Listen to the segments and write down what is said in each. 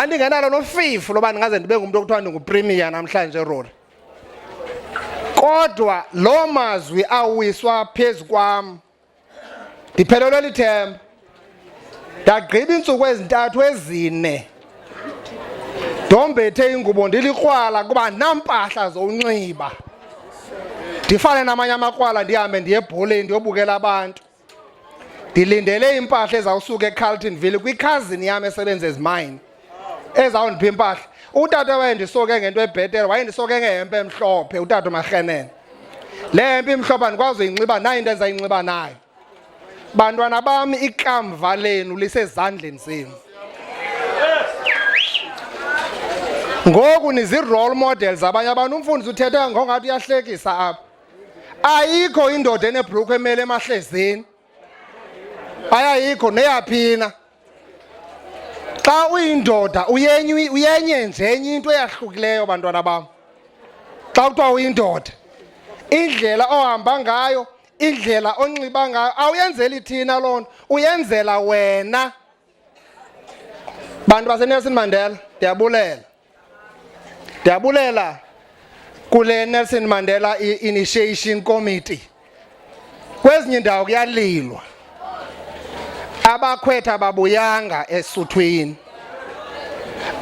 Ndingenalo nofifu loba ndingaze ndibe ngumuntu okuthiwa ndingupremier namhlanje eroli. Kodwa loo mazwi awiswa phezu kwam ndiphelelwe lithemba. Ndagqiba iintsuku ezintathu ezine ndombethe ingubo ndilikrwala kuba nampahla zowunxiba, ndifane namanye amakrwala ndihambe ndiye ebholeni ndiyobukela abantu. Ndilindele impahla ezawusuka eCarltonville kwikhazini yam esebenza ezimine ezawundipha impahla. Utata wayendisoke ngento ebhetere, wayendisoke ngehempe emhlophe, utata uMarhenene. Le hempe imhlophe andikwazi uyinxiba nayo into endizayinxiba nayo. Bantwana bami, ikamva lenu lisezandleni zenu. Ngoku nizi-role models abanye abantu. Umfundisi uthetha ngongathi uyahlekisa apha. Ayikho indoda enebhrukhu emele emahlezini. Ayayikho neyaphina. Xa uyindoda uyenye nje enye into eyahlukileyo bantwana bam. Xa kuthiwa uyindoda, indlela ohamba ngayo, indlela onxiba ngayo, awuyenzeli thina loo nto, uyenzela wena. Bantu baseNelson Mandela, ndiyabulela kule Nelson Mandela Initiation Committee. Kwezinye indawo kuyalilwa, abakhwetha ababuyanga esuthwini.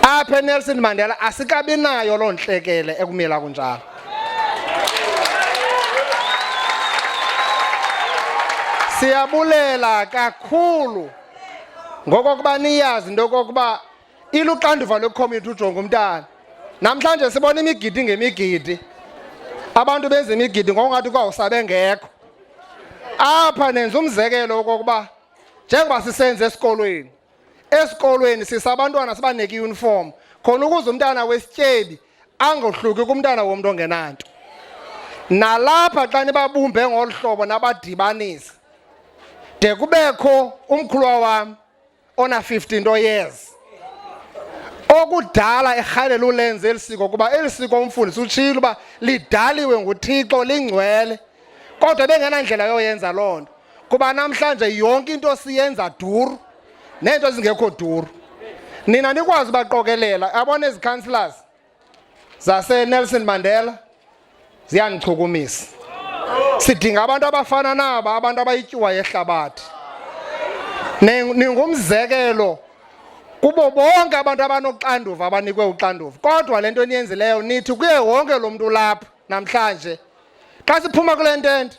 Apha eNelson Mandela asikabi nayo loo ntlekele ekumila kunjalo. Siyabulela kakhulu ngokokuba niyazi into yokokuba iluxanduva lwekomiti ujonga umntana. Namhlanje sibona imigidi ngemigidi, abantu benza imigidi ngokungathi kwawusabe ngekho. Apha nenza umzekelo wokokuba njengoba sisenze esikolweni sisabantwana sibanike iuniform khona ukuze umntana wesityebi angohluki kumntana womuntu ongenanto. Nalapha xa nibabumbe ngolu hlobo nabadibanisa, de kubekho umkhulwa wam ona 15 years okudala erhalela ulenze elisiko kuba elisiko umfundisi utshilo uba lidaliwe nguThixo lingcwele, kodwa bengenandlela yoyenza loo nto kuba namhlanje yonke into siyenza duru neento zingekho duru. Nina nikwazi baqokelela abona ezi councillors zaseNelson Mandela ziyandichukumisa. Sidinga abantu abafana naba, abantu abayityuwa yehlabathi. Ningumzekelo kubo bonke abantu abanoxanduva abanikwe uxanduva. Kodwa le nto niyenzileyo nithi kuye wonke lo mntu lapha namhlanje, xa siphuma kule ntente,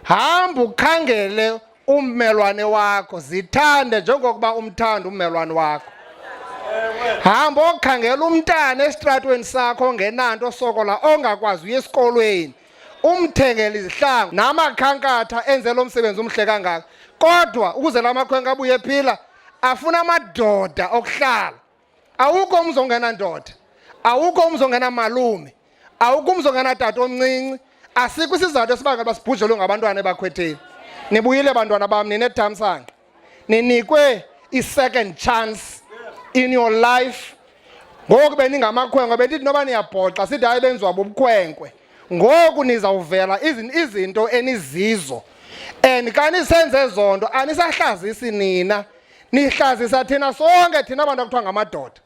hamba ukhangele ummelwane wakho, zithande njengokuba umthanda ummelwane wakho. Hamba okhangela umntana esitratweni sakho ongenanto osokola ongakwazi uye esikolweni, umthengele izihlangu namakhankatha enze lo msebenzi umhle kangaka. Kodwa ukuze la makhwenkwe abuye ephila afuna amadoda okuhlala. Awukho umzi ongenandoda, awukho umzi ongenamalume, awukho umzi ongenatata omncinci. Asikho isizathu esibangela basibhujelwe ngabantwana ebakhwetheni. Nibuyile bantwana bam, ninethamsanqa, ninikwe i-second chance in your life. Ngoku beningamakhwenkwe bendithi noba niyabhoxa sithi hayi benziwa bubukhwenkwe. Ngoku nizawuvela izinto enizizo, and xa nisenze zonto anisahlazisi nina, nihlazisa thina sonke, thina abantu akuthiwa ngamadoda.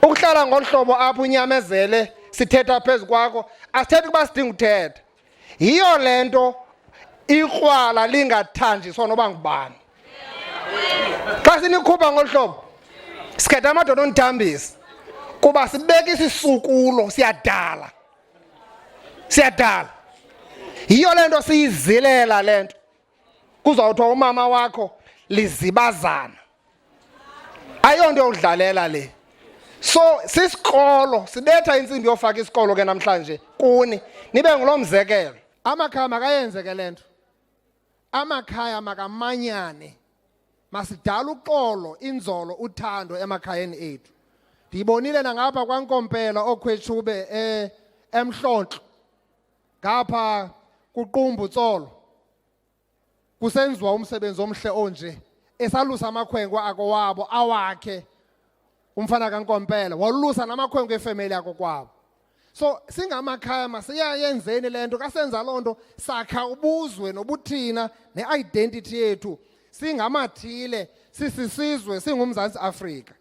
Ukuhlala ngolu hlobo apho unyamezele sithetha phezu kwakho asithethi ukuba sidinga uthetha. Yiyo le nto ikrwala lingathanjiswa noba ngubani. Xa sinikhupha ngolu hlobo sikhetha amadoda onithambisa kuba sibeka isisukulo, siyadala. Yiyo le nto siyizilela le nto. Kuzawuthiwa umama wakho lizibazana, ayonto yokudlalela le. So sisikolo sibetha intsimbi yofaka isikolo ke namhlanje kuni nibe ngulo mzekelo. Amakhaya makayenze ke le nto. amakhaya makamanyane, masidala uxolo, inzolo, uthando emakhayeni ethu. Ndiyibonile nangapha kwaNkompela okhwetshube eMhlontlo, ngapha kuqumbu Tsolo, kusenziwa umsebenzi omhle onje, esalusa amakhwenkwe akowabo awakhe umfana kaNkompela, walusa namakhwenkwe efemeli yako kwabo. So singamakhaya masiyayenzeni le nto, kasenza loo nto sakha ubuzwe nobuthina ne-identity yethu singamathile, sisisizwe, singumZantsi Afrika.